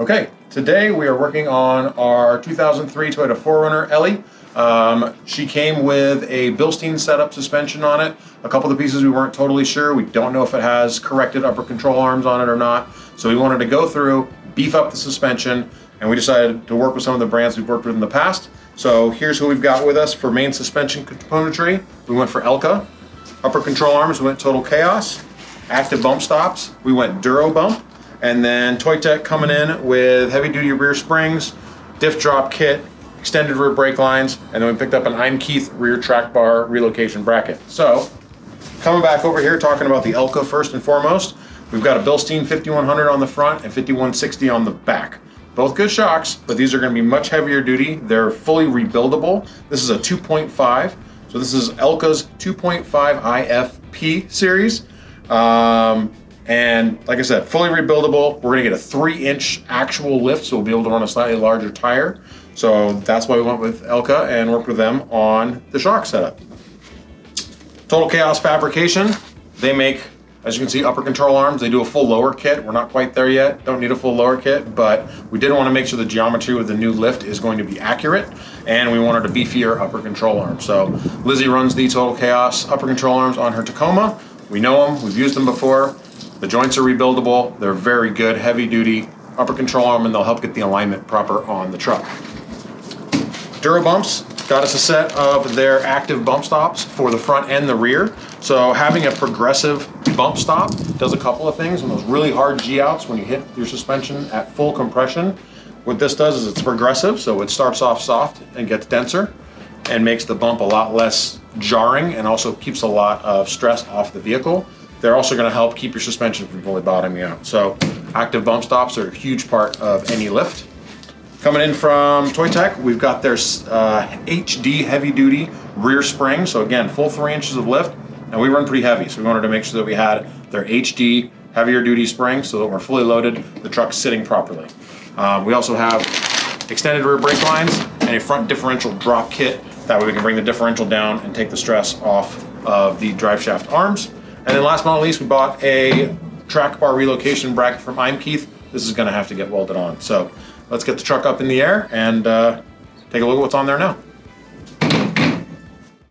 Okay, today we are working on our 2003 Toyota 4Runner Ellie. She came with a Bilstein setup suspension on it. A couple of the pieces we weren't totally sure. We don't know if it has corrected upper control arms on it or not. So we wanted to go through, beef up the suspension, and we decided to work with some of the brands we've worked with in the past. So here's who we've got with us for main suspension componentry. We went for Elka. Upper control arms, we went Total Chaos. Active bump stops, we went Duro Bump. And then Toytech coming in with heavy duty rear springs, diff drop kit, extended rear brake lines, and then we picked up an I'm Keith rear track bar relocation bracket. So coming back over here talking about the Elka first and foremost, we've got a Bilstein 5100 on the front and 5160 on the back. Both good shocks, but these are going to be much heavier duty. They're fully rebuildable. This is a 2.5, so this is Elka's 2.5 IFP series. And like I said, fully rebuildable. We're gonna get a 3-inch actual lift, so we'll be able to run a slightly larger tire. So that's why we went with Elka and worked with them on the shock setup. Total Chaos Fabrication, they make, as you can see, upper control arms. They do a full lower kit. We're not quite there yet, don't need a full lower kit, but we did want to make sure the geometry with the new lift is going to be accurate, and we wanted a beefier upper control arm. So Lizzie runs the Total Chaos upper control arms on her Tacoma. We know them, we've used them before. The joints are rebuildable. They're very good, heavy duty upper control arm, and they'll help get the alignment proper on the truck. Duro Bumps got us a set of their active bump stops for the front and the rear. So having a progressive bump stop does a couple of things. On those really hard G-outs, when you hit your suspension at full compression, what this does is it's progressive, so it starts off soft and gets denser and makes the bump a lot less jarring and also keeps a lot of stress off the vehicle. They're also going to help keep your suspension from fully bottoming out. So active bump stops are a huge part of any lift. Coming in from Toytech, we've got their HD heavy duty rear spring. So again, full 3 inches of lift, and we run pretty heavy. So we wanted to make sure that we had their HD heavier duty spring so that when we're fully loaded, the truck's sitting properly. We also have extended rear brake lines and a front differential drop kit. That way we can bring the differential down and take the stress off of the drive shaft arms. And then last but not least, we bought a track bar relocation bracket from I'm Keith. This is gonna have to get welded on. So let's get the truck up in the air and take a look at what's on there now.